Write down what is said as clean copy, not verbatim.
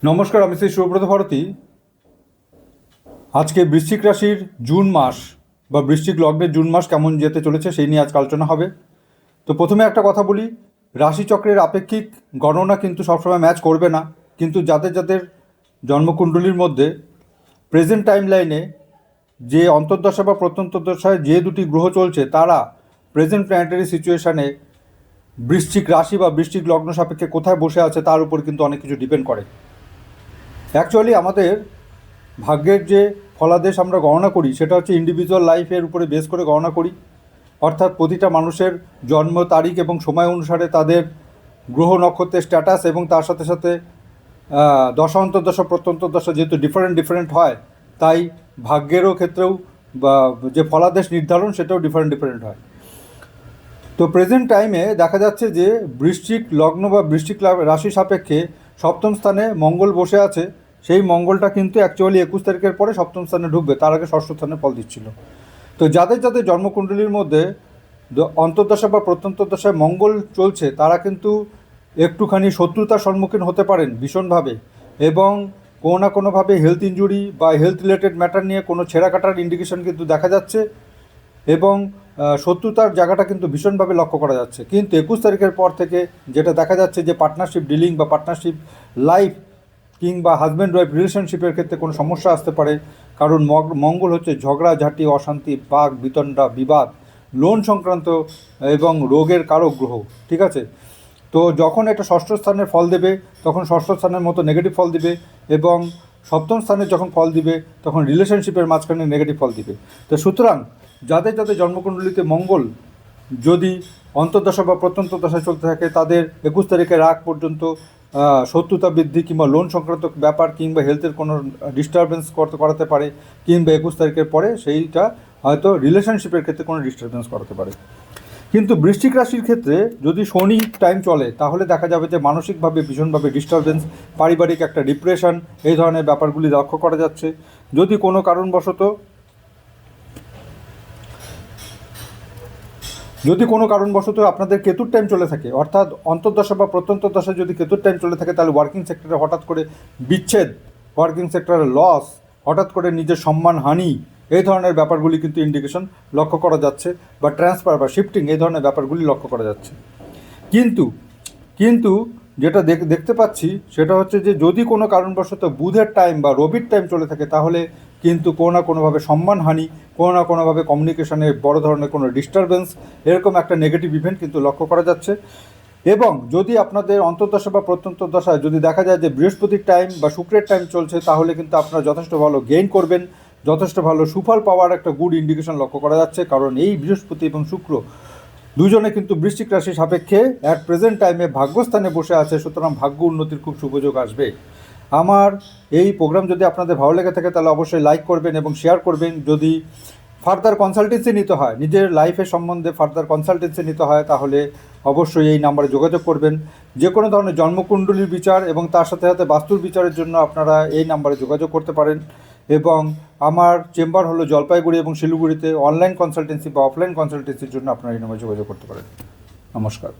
নমস্কার, আমি শ্রী সুব্রত ভারতী। আজকে বৃশ্চিক রাশির জুন মাস বা বৃশ্চিক লগ্নের জুন মাস কেমন যেতে চলেছে সেই নিয়ে আজকে আলোচনা হবে। তো প্রথমে একটা কথা বলি, রাশিচক্রের আপেক্ষিক গণনা কিন্তু সবসময় ম্যাচ করবে না, কিন্তু যাদের যাদের জন্মকুণ্ডলীর মধ্যে প্রেজেন্ট টাইম লাইনে যে অন্তর্দশা বা প্রত্যন্তর্দশায় যে দুটি গ্রহ চলছে তারা প্রেজেন্ট প্ল্যানেটারি সিচুয়েশানে বৃশ্চিক রাশি বা বৃশ্চিক লগ্ন সাপেক্ষে কোথায় বসে আছে তার উপর কিন্তু অনেক কিছু ডিপেন্ড করে। অ্যাকচুয়ালি আমাদের ভাগ্যের যে ফলাদেশ আমরা গণনা করি সেটা হচ্ছে ইন্ডিভিজুয়াল লাইফের উপরে বেস করে গণনা করি, অর্থাৎ প্রতিটা মানুষের জন্ম তারিখ এবং সময় অনুসারে তাদের গ্রহ নক্ষত্রের স্ট্যাটাস এবং তার সাথে সাথে দশা অন্তর্দশা প্রত্যন্তর্দশা যেহেতু ডিফারেন্ট হয়, তাই ভাগ্যেরও ক্ষেত্রেও বা যে ফলাদেশ নির্ধারণ সেটাও ডিফারেন্ট হয়। তো প্রেজেন্ট টাইমে দেখা যাচ্ছে যে বৃশ্চিক লগ্ন বা বৃশ্চিক রাশি সাপেক্ষে সপ্তম স্থানে মঙ্গল বসে আছে। সেই মঙ্গলটা কিন্তু অ্যাকচুয়ালি 21 তারিখের পরে সপ্তম স্থানে ঢুকবে, তার আগে ষষ্ঠ স্থানে ফল দিচ্ছিল। তো যাদের যাদের জন্মকুণ্ডলীর মধ্যে অন্তর্দশা বা প্রত্যন্তর্দশায় মঙ্গল চলছে তারা কিন্তু একটুখানি শত্রুতার সম্মুখীন হতে পারেন ভীষণভাবে, এবং কোনো না কোনোভাবে হেলথ ইনজুরি বা হেলথ রিলেটেড ম্যাটার নিয়ে কোনো ছেঁড়া কাটার ইন্ডিকেশন কিন্তু দেখা যাচ্ছে, এবং শত্রুতার জায়গাটা কিন্তু ভীষণভাবে লক্ষ্য করা যাচ্ছে। কিন্তু 21 তারিখের পর থেকে যেটা দেখা যাচ্ছে যে পার্টনারশিপ ডিলিং বা পার্টনারশিপ লাইফ কিংবা হাজব্যান্ড ওয়াইফ রিলেশনশিপের ক্ষেত্রে কোনো সমস্যা আসতে পারে, কারণ মঙ্গল হচ্ছে ঝগড়াঝাঁটি, অশান্তি, বাঘ বিতণ্ডা, বিবাদ, লোন সংক্রান্ত এবং রোগের কারক গ্রহ। ঠিক আছে, তো যখন এটা ষষ্ঠ স্থানের ফল দেবে তখন ষষ্ঠ স্থানের মতো নেগেটিভ ফল দিবে, এবং সপ্তম স্থানে যখন ফল দিবে তখন রিলেশনশিপের মাঝখানে নেগেটিভ ফল দিবে। তো সুতরাং যাদের যাদের জন্মকুণ্ডলিতে মঙ্গল যদি অন্তর্দশা বা প্রত্যন্তদশায় চলতে থাকে তাদের 21 তারিখের আগ পর্যন্ত শত্রুতা বৃদ্ধি কিংবা লোন সংক্রান্ত ব্যাপার কিংবা হেলথের কোনো ডিস্টারবেন্স করাতে পারে, কিংবা 21 তারিখের পরে সেইটা হয়তো রিলেশনশিপের ক্ষেত্রে কোনো ডিস্টারবেন্স করাতে পারে। কিন্তু বৃশ্চিক রাশির ক্ষেত্রে যদি শনি টাইম চলে তাহলে দেখা যাবে যে মানসিকভাবে ভীষণভাবে ডিস্টারবেন্স, পারিবারিক একটা ডিপ্রেশন, এই ধরনের ব্যাপারগুলি লক্ষ্য করা যাচ্ছে। যদি কোনো কারণবশত আপনাদের কেতুর টাইম চলে থাকে, অর্থাৎ অন্তর্দশা বা প্রত্যন্তদশা যদি কেতুর টাইম চলে থাকে, তাহলে ওয়ার্কিং সেক্টরে হঠাৎ করে বিচ্ছেদ, ওয়ার্কিং সেক্টরে লস, হঠাৎ করে নিজের সম্মানহানি, এই ধরনের ব্যাপারগুলি কিন্তু ইন্ডিকেশন লক্ষ্য করা যাচ্ছে, বা ট্রান্সফার বা শিফটিং এই ধরনের ব্যাপারগুলি লক্ষ্য করা যাচ্ছে। কিন্তু কিন্তু যেটা দেখতে পাচ্ছি সেটা হচ্ছে যে যদি কোনো কারণবশত বুধের টাইম বা রবির টাইম চলে থাকে তাহলে কিন্তু কোনো না কোনোভাবে সম্মানহানি, কোনো না কোনোভাবে কমিউনিকেশনে বড় ধরনের কোনো ডিস্টারবেন্স, এরকম একটা নেগেটিভ ইভেন্ট কিন্তু লক্ষ্য করা যাচ্ছে। এবং যদি আপনাদের অন্তর্দশা বা প্রত্যন্তর্দশায় যদি দেখা যায় যে বৃহস্পতির টাইম বা শুক্রের টাইম চলছে তাহলে কিন্তু আপনারা যথেষ্ট ভালো গেইন করবেন, যথেষ্ট ভালো সুফল পাওয়ার একটা গুড ইন্ডিকেশন লক্ষ্য করা যাচ্ছে, কারণ এই বৃহস্পতি এবং শুক্র দুজনে কিন্তু বৃশ্চিক রাশি সাপেক্ষে অ্যাট প্রেজেন্ট টাইমে ভাগ্যস্থানে বসে আছে, সুতরাং ভাগ্য উন্নতির খুব সুযোগ আসবে। আমার এই প্রোগ্রাম যদি আপনাদের ভালো লেগে থাকে তাহলে অবশ্যই লাইক করবেন এবং শেয়ার করবেন। যদি ফার্দার কনসালটেন্সি নিতে হয়, নিজের লাইফের সম্বন্ধে ফার্দার কনসালটেন্সি নিতে হয়, তাহলে অবশ্যই এই নাম্বারে যোগাযোগ করবেন। যে কোনো ধরনের জন্মকুণ্ডলীর বিচার এবং তার সাথে সাথে বাস্তুর বিচারের জন্য আপনারা এই নাম্বারে যোগাযোগ করতে পারেন। এবং আমার চেম্বার হলো জলপাইগুড়ি এবং শিলিগুড়িতে। অনলাইন কনসালটেন্সি বা অফলাইন কনসালটেন্সির জন্য আপনারা এই নাম্বারে যোগাযোগ করতে পারেন। নমস্কার।